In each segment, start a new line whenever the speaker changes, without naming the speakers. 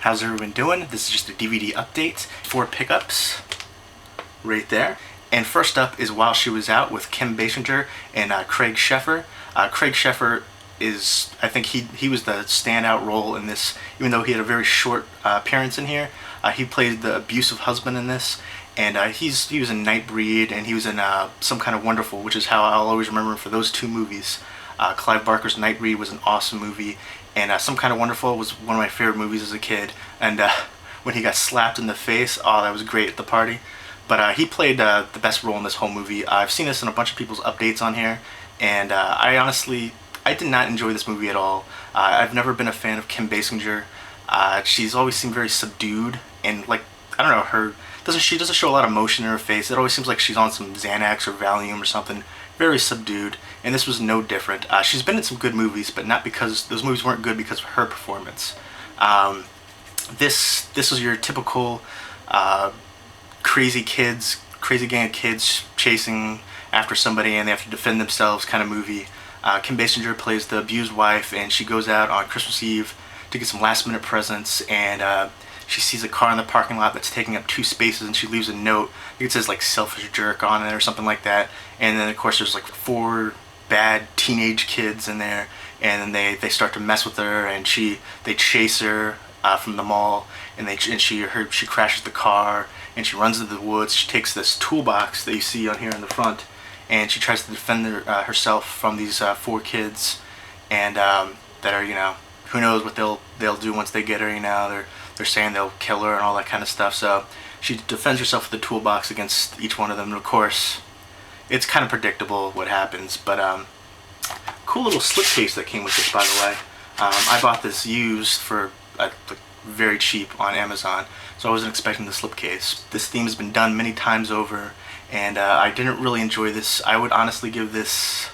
How's everyone doing? This is just a DVD update. 4 pickups right there. And first up is While She Was Out with Kim Basinger and Craig Sheffer. Craig Sheffer is, I think he was the standout role in this, even though he had a very short appearance in here. He played the abusive husband in this, and he was in Nightbreed, and he was in Some Kind of Wonderful, which is how I'll always remember him for those 2 movies. Clive Barker's Nightbreed was an awesome movie, and Some Kind of Wonderful was one of my favorite movies as a kid. And when he got slapped in the face, oh, that was great at the party. But he played the best role in this whole movie. I've seen this in a bunch of people's updates on here, and I did not enjoy this movie at all. I've never been a fan of Kim Basinger. She's always seemed very subdued, and like, I don't know, she doesn't show a lot of emotion in her face. It always seems like she's on some Xanax or Valium or something. Very subdued, and this was no different. She's been in some good movies, but not because those movies weren't good because of her performance. This was your typical crazy gang of kids chasing after somebody, and they have to defend themselves kind of movie. Kim Basinger plays the abused wife, and she goes out on Christmas Eve to get some last-minute presents, and she sees a car in the parking lot that's taking up 2 spaces, and she leaves a note. I think it says like "selfish jerk" on it or something like that. And then of course there's like 4 bad teenage kids in there, and then they start to mess with her, and they chase her from the mall, and she crashes the car, and she runs into the woods. She takes this toolbox that you see on here in the front, and she tries to defend herself from these 4 kids, and that are, you know, who knows what they'll do once they get her. You know, they're saying they'll kill her and all that kind of stuff. So she defends herself with the toolbox against each one of them. And of course, it's kind of predictable what happens. But cool little slipcase that came with this, by the way. I bought this used for like very cheap on Amazon, so I wasn't expecting the slipcase. This theme has been done many times over, and I didn't really enjoy this. I would honestly give this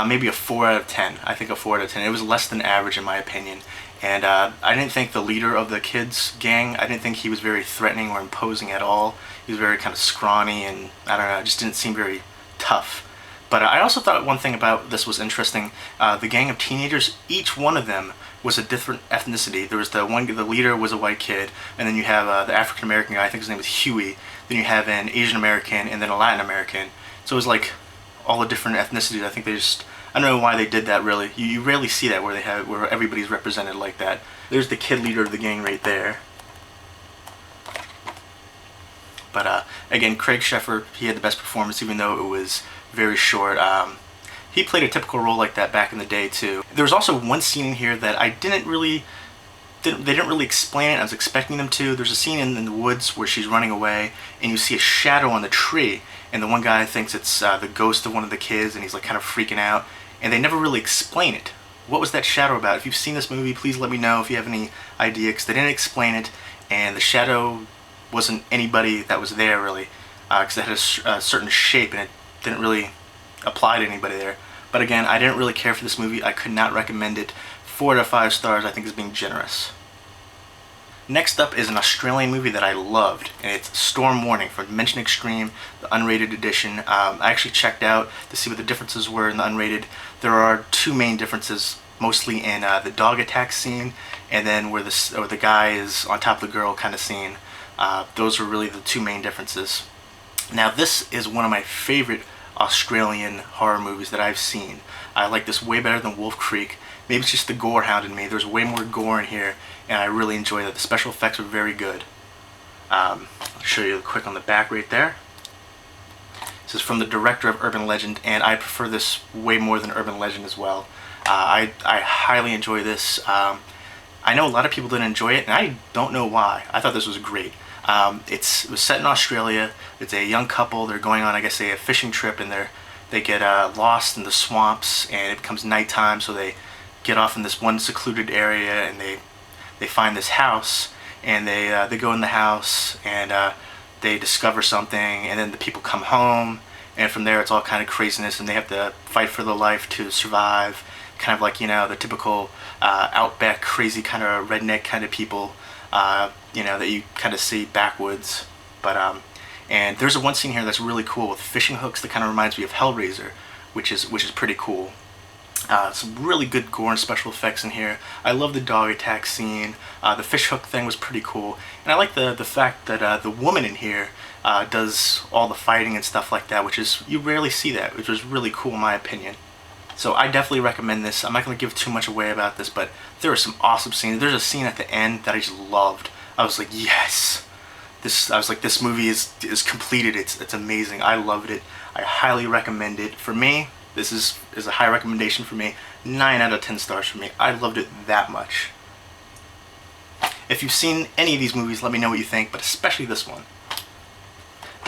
maybe a 4 out of 10. I think a 4 out of 10. It was less than average in my opinion. And I didn't think the leader of the kids gang, I didn't think he was very threatening or imposing at all. He was very kind of scrawny, and I don't know, it just didn't seem very tough. But I also thought one thing about this was interesting. The gang of teenagers, each one of them was a different ethnicity. There was the leader was a white kid, and then you have the African American guy, I think his name was Huey. Then you have an Asian American, and then a Latin American. So it was like all the different ethnicities. I think I don't know why they did that really. You rarely see that where everybody's represented like that. There's the kid leader of the gang right there. But again, Craig Sheffer, he had the best performance, even though it was very short. He played a typical role like that back in the day too. There was also one scene in here that they didn't really explain it. I was expecting them to. There's a scene in the woods where she's running away, and you see a shadow on the tree, and the one guy thinks it's the ghost of one of the kids, and he's like kind of freaking out, and they never really explain it. What was that shadow about? If you've seen this movie, please let me know if you have any idea, because they didn't explain it, and the shadow wasn't anybody that was there really, because it had a certain shape, and it didn't really apply to anybody there. But again, I didn't really care for this movie. I could not recommend it. 4 out of 5 stars, I think, is being generous. Next up is an Australian movie that I loved, and it's Storm Warning from Dimension Extreme, the unrated edition. I actually checked out to see what the differences were in the unrated. There are 2 main differences, mostly in the dog attack scene, and then where the guy is on top of the girl kind of scene. Those are really the 2 main differences. Now, this is one of my favorite Australian horror movies that I've seen. I like this way better than Wolf Creek. Maybe it's just the gore hound in me. There's way more gore in here, and I really enjoy that. The special effects are very good. I'll show you quick on the back right there. This is from the director of Urban Legend, and I prefer this way more than Urban Legend as well. I highly enjoy this. I know a lot of people didn't enjoy it, and I don't know why. I thought this was great. It was set in Australia. It's a young couple. They're going on, I guess, a fishing trip, and they get lost in the swamps, and it becomes nighttime, so they get off in this one secluded area, and they find this house, and they go in the house, and they discover something, and then the people come home, and from there it's all kind of craziness, and they have to fight for their life to survive, kind of like, you know, the typical outback crazy kind of redneck kind of people, you know, that you kind of see backwoods. But and there's one scene here that's really cool with fishing hooks that kind of reminds me of Hellraiser, which is pretty cool. Some really good gore and special effects in here. I love the dog attack scene. The fishhook thing was pretty cool. And I like the fact that the woman in here does all the fighting and stuff like that, which is, you rarely see that, which was really cool in my opinion. So I definitely recommend this. I'm not going to give too much away about this, but there are some awesome scenes. There's a scene at the end that I just loved. I was like, yes! I was like, this movie is completed. It's amazing. I loved it. I highly recommend it. For me, this is a high recommendation for me. 9 out of 10 stars for me. I loved it that much. If you've seen any of these movies, let me know what you think, but especially this one.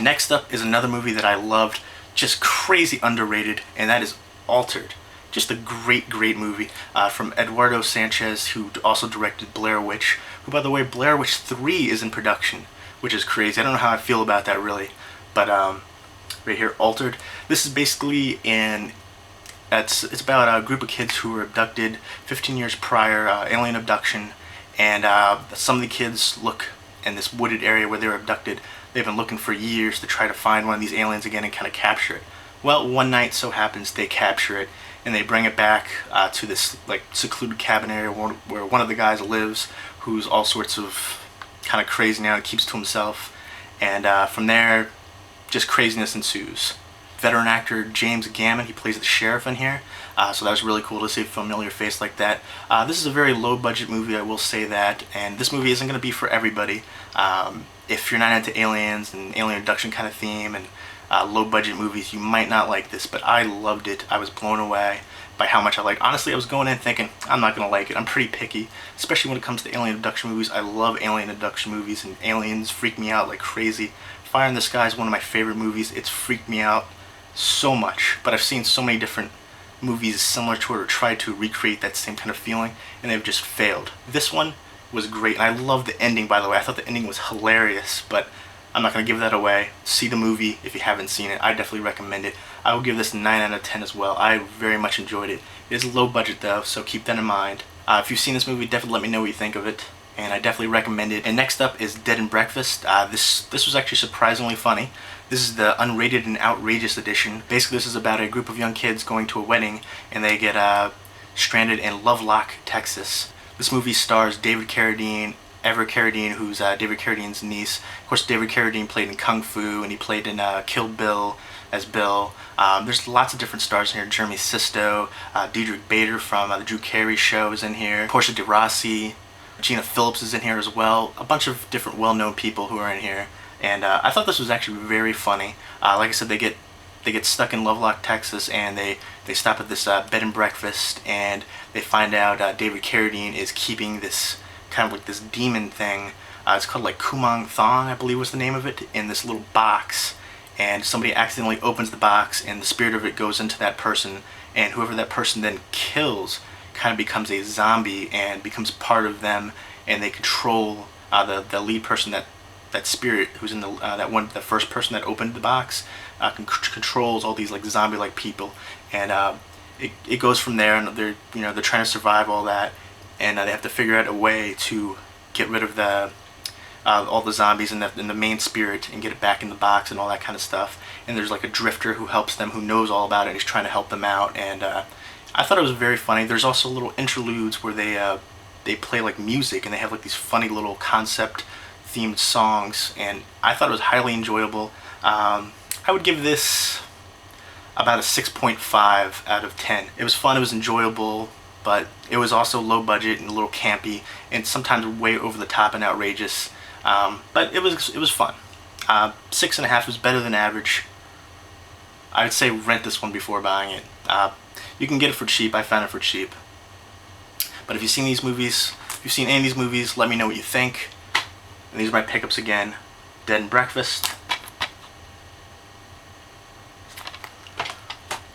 Next up is another movie that I loved, just crazy underrated, and that is Altered. Just a great movie from Eduardo Sanchez, who also directed Blair Witch, who, by the way, Blair Witch 3 is in production, which is crazy. I don't know how I feel about that really, but right here, Altered. This is basically it's about a group of kids who were abducted 15 years prior, alien abduction, and some of the kids look in this wooded area where they were abducted. They've been looking for years to try to find one of these aliens again and kind of capture it. Well, one night so happens they capture it, and they bring it back to this like secluded cabin area where one of the guys lives, who's all sorts of kind of crazy now and keeps to himself, and from there just craziness ensues. Veteran actor James Gammon, he plays the sheriff in here, so that was really cool to see a familiar face like that. This is a very low budget movie, I will say that, and this movie isn't going to be for everybody. If you're not into aliens and alien abduction kind of theme and low budget movies, you might not like this, but I loved it. I was blown away by how much I liked. Honestly, I was going in thinking, I'm not going to like it. I'm pretty picky, especially when it comes to alien abduction movies. I love alien abduction movies, and aliens freak me out like crazy. Fire in the Sky is one of my favorite movies. It's freaked me out so much, but I've seen so many different movies similar to it or tried to recreate that same kind of feeling, and they've just failed. This one was great, and I love the ending, by the way. I thought the ending was hilarious, but I'm not going to give that away. See the movie if you haven't seen it. I definitely recommend it. I will give this 9 out of 10 as well. I very much enjoyed it. It is low budget though, so keep that in mind. If you've seen this movie, definitely let me know what you think of it, and I definitely recommend it. And next up is Dead and Breakfast. This was actually surprisingly funny. This is the Unrated and Outrageous edition. Basically, this is about a group of young kids going to a wedding, and they get stranded in Lovelock, Texas. This movie stars David Carradine, Ever Carradine, who's David Carradine's niece. Of course, David Carradine played in Kung Fu, and he played in Kill Bill as Bill. There's lots of different stars in here. Jeremy Sisto, Diedrich Bader from The Drew Carey Show is in here. Portia de Rossi, Gina Phillips is in here as well. A bunch of different well-known people who are in here. And I thought this was actually very funny. Like I said, they get stuck in Lovelock, Texas, and they stop at this bed and breakfast, and they find out David Carradine is keeping this kind of like this demon thing. It's called like Kumang Thong, I believe was the name of it, in this little box. And somebody accidentally opens the box, and the spirit of it goes into that person, and whoever that person then kills kind of becomes a zombie and becomes part of them, and they control the lead person, that spirit who's in the first person that opened the box, controls all these like zombie-like people, and it goes from there, and they're trying to survive all that, and they have to figure out a way to get rid of all the zombies and the main spirit and get it back in the box and all that kind of stuff. And there's like a drifter who helps them, who knows all about it, and he's trying to help them out. And I thought it was very funny. There's also little interludes where they play like music, and they have like these funny little concept themed songs, and I thought it was highly enjoyable. I would give this about a 6.5 out of 10. It was fun, it was enjoyable, but it was also low budget and a little campy, and sometimes way over the top and outrageous. But it was fun. 6.5 is better than average. I would say rent this one before buying it. You can get it for cheap. I found it for cheap. But if you've seen these movies, if you've seen any of these movies, let me know what you think. And these are my pickups again: Dead and Breakfast,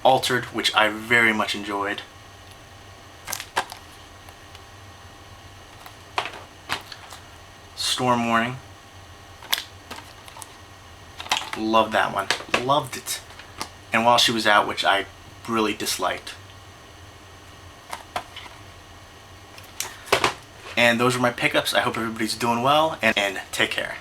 Altered, which I very much enjoyed, Storm Warning. Loved that one. Loved it. And While She Was Out, which I really disliked. And those were my pickups. I hope everybody's doing well, and take care.